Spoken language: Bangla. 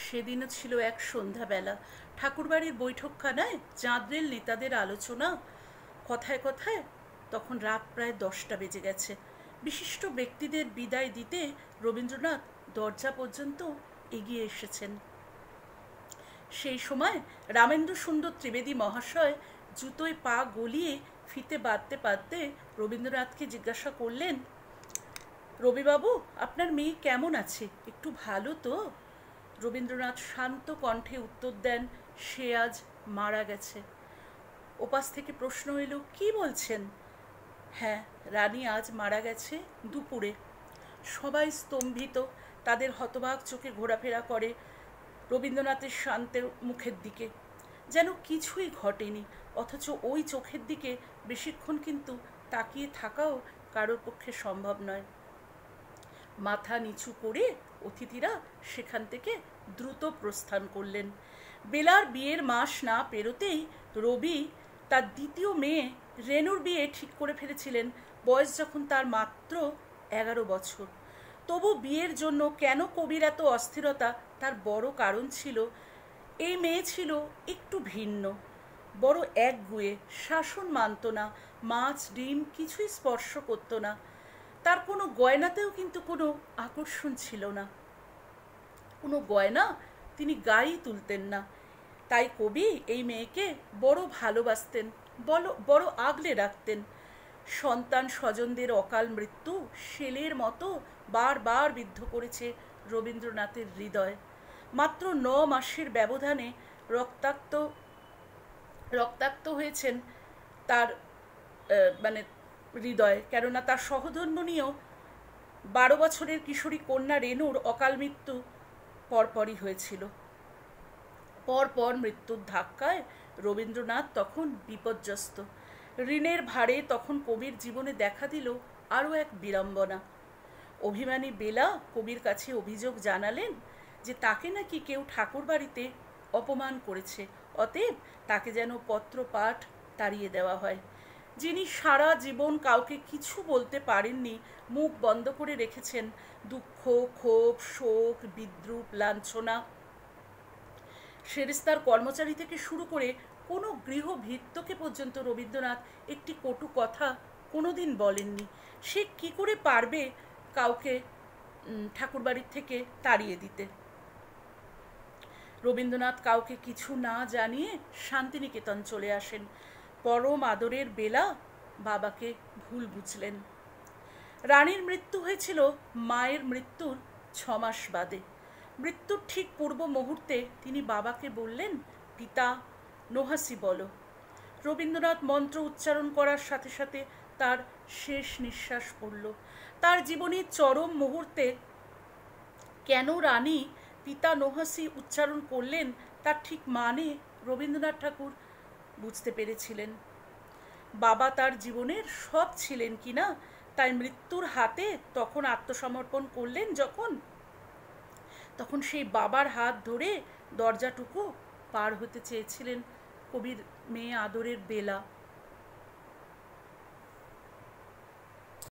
সেদিনও ছিল এক সন্ধ্যাবেলা। ঠাকুরবাড়ির বৈঠকখানায় চাঁদরেল নেতাদের আলোচনা, কথায় কথায় তখন রাত প্রায় 10টা বেজে গেছে। বিশিষ্ট ব্যক্তিদের বিদায় দিতে রবীন্দ্রনাথ দরজা পর্যন্ত এগিয়ে এসেছেন। সেই সময় রামেন্দ্র সুন্দর ত্রিবেদী মহাশয় জুতোয় পা গলিয়ে ফিতে বাঁধতে বাঁধতে রবীন্দ্রনাথকে জিজ্ঞাসা করলেন, রবিবাবু, আপনার মেয়ে কেমন আছে? একটু ভালো তো? রবীন্দ্রনাথ শান্ত কণ্ঠে উত্তর দেন, সে আজ মারা গেছে। ওপাশ থেকে প্রশ্ন এলো, কি বলছেন? হ্যাঁ, রানী আজ মারা গেছে দুপুরে। সবাই স্তম্ভিত, তাদের হতবাক চোখে ঘোরাফেরা করে রবীন্দ্রনাথের শান্তের মুখের দিকে, যেন কিছুই ঘটেনি। অথচ ওই চোখের দিকে বেশিক্ষণ কিন্তু তাকিয়ে থাকাও কারোর পক্ষে সম্ভব নয়। মাথা নিচু করে অতিথিরা সেখান থেকে দ্রুত প্রস্থান করলেন। বেলার বিয়ের মাস না পেরোতেই রবি তার দ্বিতীয় মেয়ে রেনুর বিয়ে ঠিক করে ফেলেছিলেন, বয়স যখন তার মাত্র 11 বছর। তবু বিয়ের জন্য কেন কবির এত অস্থিরতা, তার বড় কারণ ছিল এই মেয়ে ছিল একটু ভিন্ন, বড় একগুঁয়ে, শাসন মানত না, মাছ ডিম কিছুই স্পর্শ করত না। তার কোনো গয়নাতেও কিন্তু কোনো আকর্ষণ ছিল না, কোনো গয়না তিনি গায়েই তুলতেন না। তাই কবি এই মেয়েকে বড় ভালোবাসতেন, বড় আগলে রাখতেন। সন্তান স্বজনদের অকাল মৃত্যু শেলের মতো বারবার বিদ্ধ করেছে রবীন্দ্রনাথের হৃদয়। মাত্র 9 মাসের ব্যবধানে রক্তাক্ত রক্তাক্ত হয়েছেন তার মানে হৃদয়, কেননা তার সহধর্মিণীও 12 বছরের কিশোরী কন্যা রেনুর অকাল মৃত্যু পরপরই হয়েছিল। পরপর মৃত্যুর ধাক্কায় রবীন্দ্রনাথ তখন বিপর্যস্ত। ঋণের ভারে তখন কবির জীবনে দেখা দিল আরও এক বিড়ম্বনা। অভিমানী বেলা কবির কাছে অভিযোগ জানালেন যে তাকে নাকি কেউ ঠাকুর বাড়িতে অপমান করেছে, অতএব তাকে যেন পত্রপাঠ তাড়িয়ে দেওয়া হয়। যিনি সারা জীবন কাউকে কিছু বলতে পারেননি, মুখ বন্ধ করে রেখেছেন দুঃখ, ক্ষোভ, শোক, বিদ্রূপ, লাঞ্ছনা, সেরেস্তার কর্মচারী থেকে শুরু করে কোনো গৃহভৃত্যকে পর্যন্ত রবীন্দ্রনাথ একটি কটু কথা কোনোদিন বলেননি। সে কি করে পারবে কাউকে ঠাকুরবাড়ির থেকে তাড়িয়ে দিতে? রবীন্দ্রনাথ কাউকে কিছু না জানিয়ে শান্তিনিকেতন চলে আসেন। পরম আদরের বেলা বাবাকে ভুল বুঝলেন। রানীর মৃত্যু হয়েছিল মায়ের মৃত্যুর 6 মাস বাদে। মৃত্যুর ঠিক পূর্ব মুহূর্তে তিনি বাবাকে বললেন, পিতা নোহাসি বলো। রবীন্দ্রনাথ মন্ত্র উচ্চারণ করার সাথে সাথে তার শেষ নিঃশ্বাস পড়ল। তার জীবনের চরম মুহূর্তে কেন রানী পিতা নোহাসি উচ্চারণ করলেন তার ঠিক মানে রবীন্দ্রনাথ ঠাকুর বুঝতে পেরেছিলেন। বাবা তার জীবনের সব ছিলেন কিনা, তাই মৃত্যুর হাতে তখন আত্মসমর্পণ করলেন তখন সেই বাবার হাত ধরে দরজাটুকু পার হতে চেয়েছিলেন কবির মেয়ে আদরের বেলা।